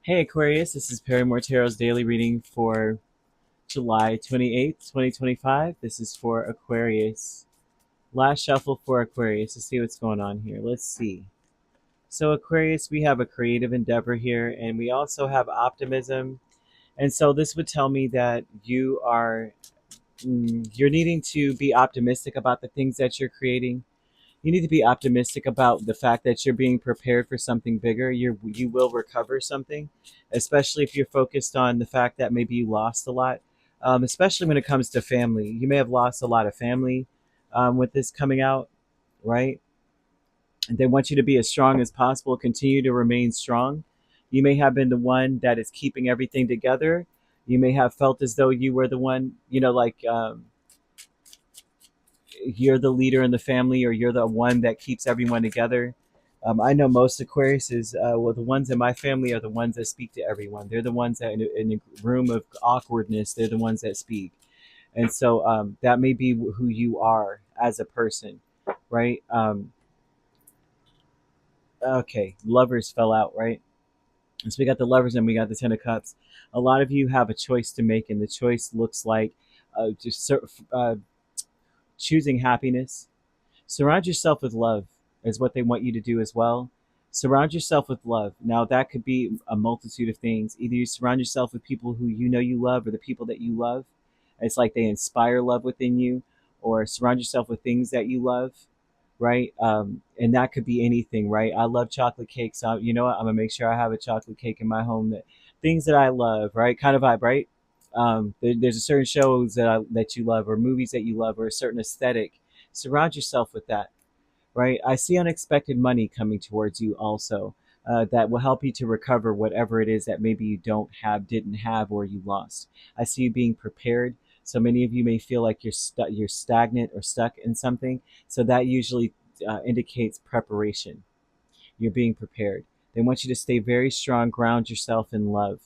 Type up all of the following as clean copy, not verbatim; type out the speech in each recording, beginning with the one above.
Hey Aquarius, this is Perrymore Tarot's daily reading for July 28th, 2025. This is for Aquarius. Last shuffle for Aquarius to see what's going on here. Let's see. So Aquarius, we have a creative endeavor here, and we also have optimism. And so this would tell me that you're needing to be optimistic about the things that you're creating. You need to be optimistic about the fact that you're being prepared for something bigger. You will recover something, especially if you're focused on the fact that maybe you lost a lot. Especially when it comes to family, you may have lost a lot of family with this coming out, right? They want you to be as strong as possible. Continue to remain strong. You may have been the one that is keeping everything together. You may have felt as though you were the one, you're the leader in the family, or you're the one that keeps everyone together. I know most Aquariuses, well, the ones in my family are the ones that speak to everyone. They're the ones that in a room of awkwardness, they're the ones that speak. And so that may be who you are as a person, right? Okay, lovers fell out, right? So we got the lovers and we got the Ten of Cups. A lot of you have a choice to make, and the choice looks like just choosing happiness. Surround yourself with love is what they want you to do as well. Surround yourself with love. Now that could be a multitude of things. Either you surround yourself with people who you know you love, or the people that you love. It's like they inspire love within you, or surround yourself with things that you love, right? And that could be anything, right? I love chocolate cake, so you know what? I'm gonna make sure I have a chocolate cake in my home. That things that I love, right? Kind of vibe, right? There's a certain shows that you love, or movies that you love, or a certain aesthetic. Surround yourself with that, right? I see unexpected money coming towards you also, that will help you to recover whatever it is that maybe you don't have, didn't have, or you lost. I see you being prepared. So many of you may feel like you're stagnant or stuck in something. So that usually indicates preparation. You're being prepared. They want you to stay very strong, ground yourself in love.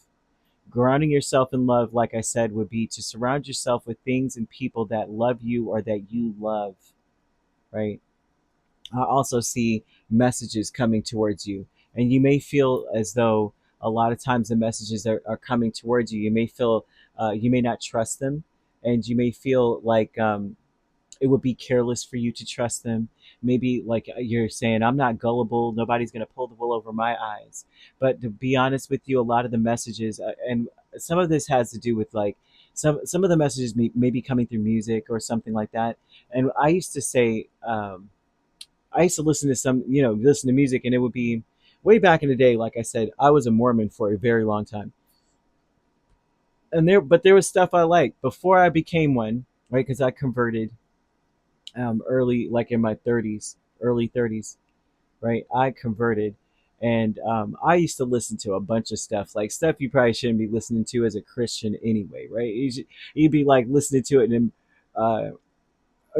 Grounding yourself in love, like I said, would be to surround yourself with things and people that love you or that you love, right? I also see messages coming towards you, and you may feel as though a lot of times the messages are coming towards you. You may feel you may not trust them, and you may feel like it would be careless for you to trust them. Maybe like you're saying, I'm not gullible. Nobody's going to pull the wool over my eyes. But to be honest with you, a lot of the messages, and some of this has to do with like some of the messages may be coming through music or something like that. And I used to say, I used to listen to listen to music, and it would be way back in the day. Like I said, I was a Mormon for a very long time, and but there was stuff I liked before I became one, right? Because I converted early, like in my 30s, early 30s, right? I converted, and I used to listen to a bunch of stuff, like stuff you probably shouldn't be listening to as a Christian anyway, right? You'd be like listening to it, and then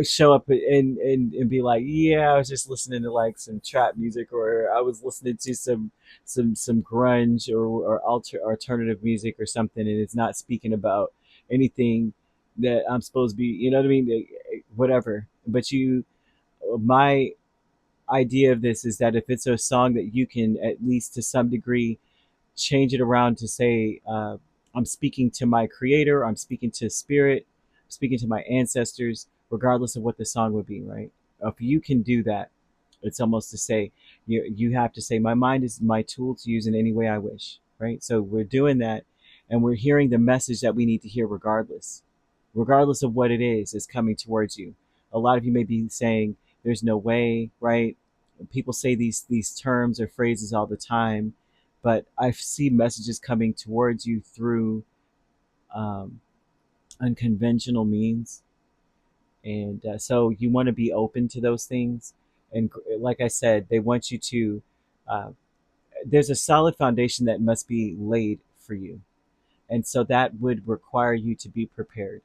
show up and be like, yeah, I was just listening to like some trap music, or I was listening to some grunge or alternative music or something, and it's not speaking about anything that I'm supposed to be, you know what I mean? Whatever. But my idea of this is that if it's a song that you can at least to some degree change it around to say, I'm speaking to my creator, I'm speaking to spirit, I'm speaking to my ancestors, regardless of what the song would be, right? If you can do that, it's almost to say, you have to say, my mind is my tool to use in any way I wish, right? So we're doing that, and we're hearing the message that we need to hear regardless of what it is coming towards you. A lot of you may be saying, there's no way, right? People say these terms or phrases all the time, but I see messages coming towards you through um, unconventional means, and so you want to be open to those things. And like I said, they want you to. Uh, there's a solid foundation that must be laid for you, and so that would require you to be prepared.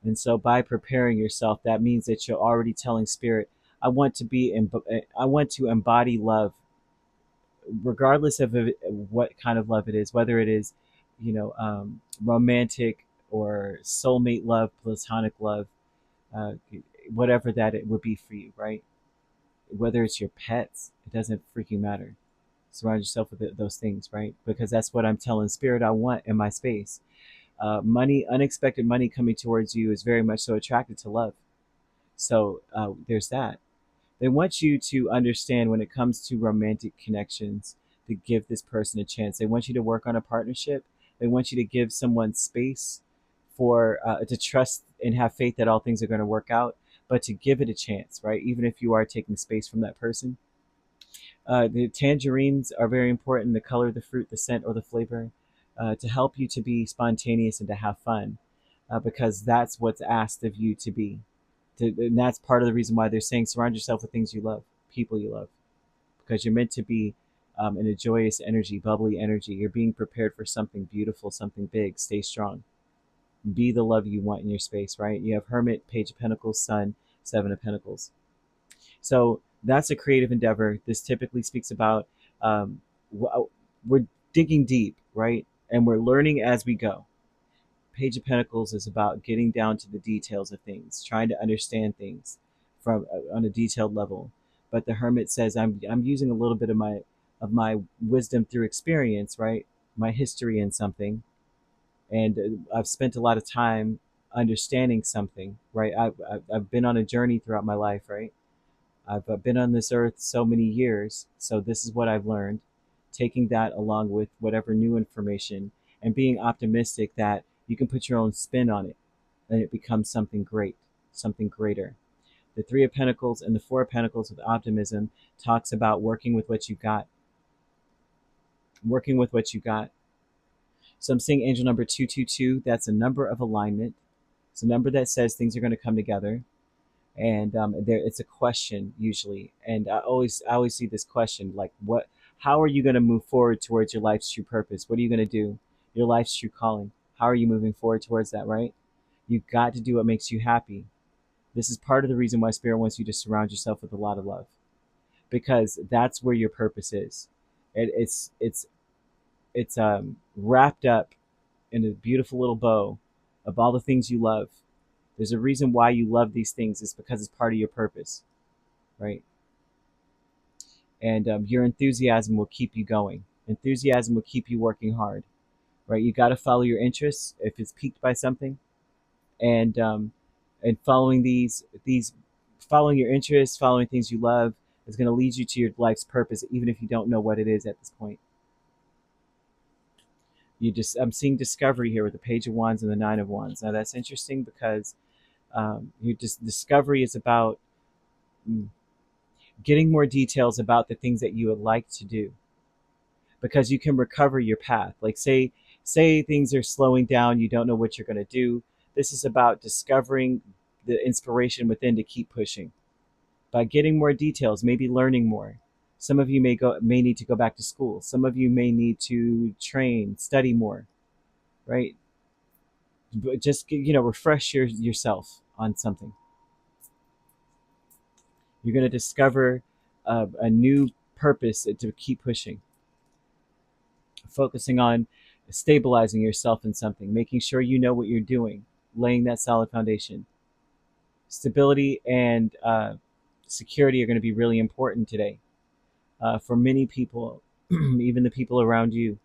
And so by preparing yourself, that means that you're already telling spirit, I want to embody love, regardless of what kind of love it is, whether it is, romantic or soulmate love, platonic love, uh, whatever that it would be for you, right? Whether it's your pets, it doesn't freaking matter. Surround yourself with those things, right? Because that's what I'm telling spirit I want in my space. Money, unexpected money coming towards you is very much so attracted to love. So there's that. They want you to understand when it comes to romantic connections to give this person a chance. They want you to work on a partnership. They want you to give someone space for to trust and have faith that all things are going to work out, but to give it a chance, right? Even if you are taking space from that person. The tangerines are very important. The color of the fruit, the scent, or the flavor, to help you to be spontaneous and to have fun, because that's what's asked of you to be. And that's part of the reason why they're saying surround yourself with things you love, people you love, because you're meant to be in a joyous energy, bubbly energy. You're being prepared for something beautiful, something big. Stay strong. Be the love you want in your space, right? You have Hermit, Page of Pentacles, Sun, Seven of Pentacles. So that's a creative endeavor. This typically speaks about we're digging deep, right? And we're learning as we go. Page of Pentacles is about getting down to the details of things, trying to understand things from on a detailed level. But the Hermit says, I'm using a little bit of my wisdom through experience, right? My history in something, and I've spent a lot of time understanding something, right? I've been on a journey throughout my life, right? I've been on this earth so many years, so this is what I've learned. Taking that along with whatever new information and being optimistic that you can put your own spin on it and it becomes something great, something greater. The Three of Pentacles and the Four of Pentacles with optimism talks about working with what you got, working with what you got. So I'm seeing angel number 222. That's a number of alignment. It's a number that says things are going to come together. And it's a question usually, and I always see this question like, what, how are you going to move forward towards your life's true purpose? What are you going to do, your life's true calling? How are you moving forward towards that, right? You got to do what makes you happy. This is part of the reason why spirit wants you to surround yourself with a lot of love, because that's where your purpose is. It's wrapped up in a beautiful little bow of all the things you love. There's a reason why you love these things. It's because it's part of your purpose, right? And your enthusiasm will keep you going. Enthusiasm will keep you working hard, right? You got to follow your interests if it's piqued by something, and following these following your interests, following things you love is going to lead you to your life's purpose, even if you don't know what it is at this point. I'm seeing discovery here with the Page of Wands and the Nine of Wands. Now that's interesting because your discovery is about getting more details about the things that you would like to do, because you can recover your path. Like say things are slowing down, you don't know what you're going to do. This is about discovering the inspiration within to keep pushing by getting more details, maybe learning more. Some of you may need to go back to school. Some of you may need to train, study more, right? But just refresh yourself on something. You're going to discover a new purpose to keep pushing, focusing on stabilizing yourself in something, making sure you know what you're doing, laying that solid foundation. Stability and security are going to be really important today for many people, even the people around you.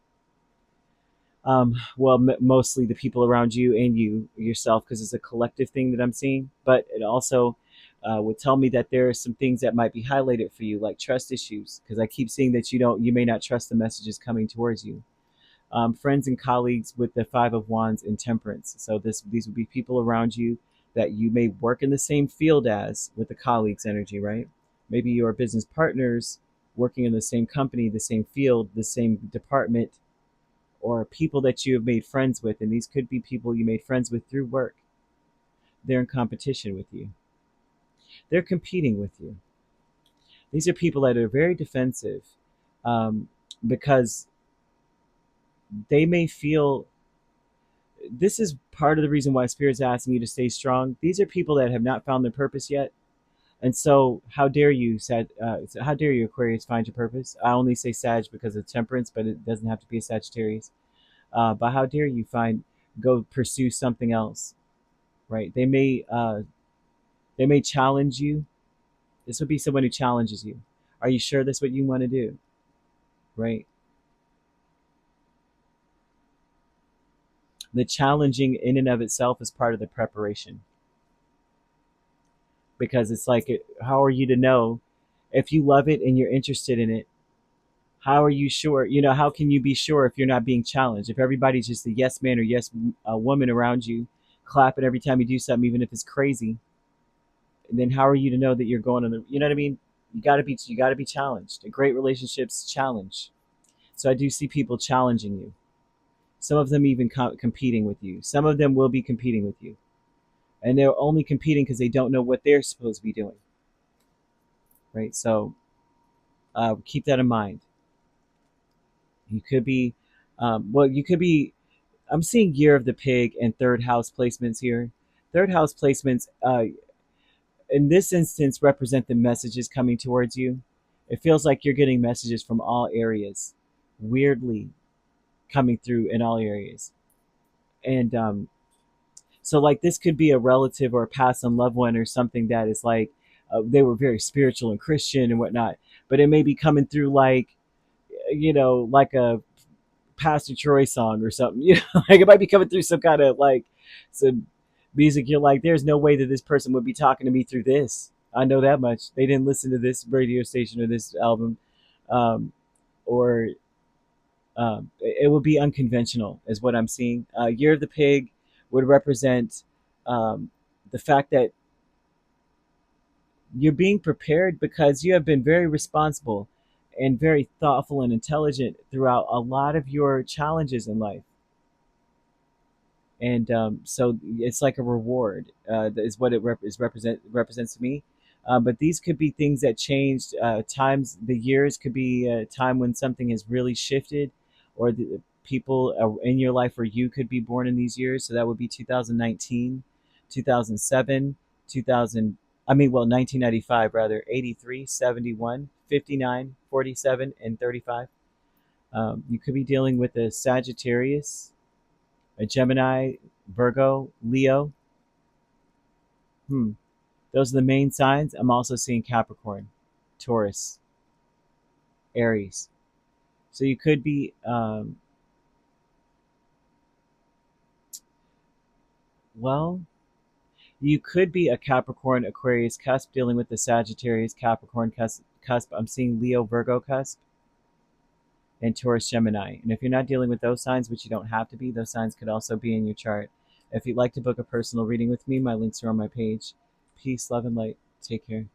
Mostly the people around you and you yourself, because it's a collective thing that I'm seeing. But it also would tell me that there are some things that might be highlighted for you, like trust issues, because I keep seeing that you may not trust the messages coming towards you. Friends and colleagues with the Five of Wands and Temperance. So these would be people around you that you may work in the same field as, with the colleagues energy, right? Maybe your business partners working in the same company, the same field, the same department, or people that you have made friends with. And these could be people you made friends with through work. They're in competition with you. They're competing with you. These are people that are very defensive, because they may feel, this is part of the reason why Spirit's asking you to stay strong. These are people that have not found their purpose yet. And so how dare you, Aquarius, find your purpose? I only say Sag because of Temperance, but it doesn't have to be a Sagittarius. But how dare you go pursue something else, right? They may challenge you. This would be someone who challenges you. Are you sure that's what you want to do? right? The challenging in and of itself is part of the preparation, because it's like, how are you to know if you love it and you're interested in it? How are you sure? How can you be sure if you're not being challenged? If everybody's just a yes man or yes woman around you, clapping every time you do something, even if it's crazy, then how are you to know that you're going on the? You know what I mean? You got to be challenged. A great relationships challenge. So I do see people challenging you. Some of them even competing with you. Some of them will be competing with you, and they're only competing because they don't know what they're supposed to be doing. Right. So keep that in mind. You could be, well, you could be. I'm seeing Year of the Pig and third house placements here. Third house placements, in this instance, represent the messages coming towards you. It feels like you're getting messages from all areas, weirdly coming through in all areas. And so, like, this could be a relative or a past and loved one or something that is like, they were very spiritual and Christian and whatnot, but it may be coming through like, like a Pastor Troy song or something. Like it might be coming through some kind of like some music. You're like, there's no way that this person would be talking to me through this. I know that much. They didn't listen to this radio station or this album, um, or it would be unconventional, is what I'm seeing. Year of the Pig would represent the fact that you're being prepared because you have been very responsible and very thoughtful and intelligent throughout a lot of your challenges in life. And so it's like a reward, is what it represents to me. But these could be things that changed. Times, the years could be a time when something has really shifted, or the people in your life where you could be born in these years. So that would be 2019, 2007, 2000. I mean, well, 1995 rather, 83, 71, 59, 47, and 35. You could be dealing with a Sagittarius, a Gemini, Virgo, Leo. Hmm. Those are the main signs. I'm also seeing Capricorn, Taurus, Aries. So you could be, well, you could be a Capricorn, Aquarius cusp dealing with the Sagittarius, Capricorn cusp. I'm seeing Leo, Virgo cusp, and Taurus, Gemini. And if you're not dealing with those signs, which you don't have to be, those signs could also be in your chart. If you'd like to book a personal reading with me, my links are on my page. Peace, love, and light. Take care.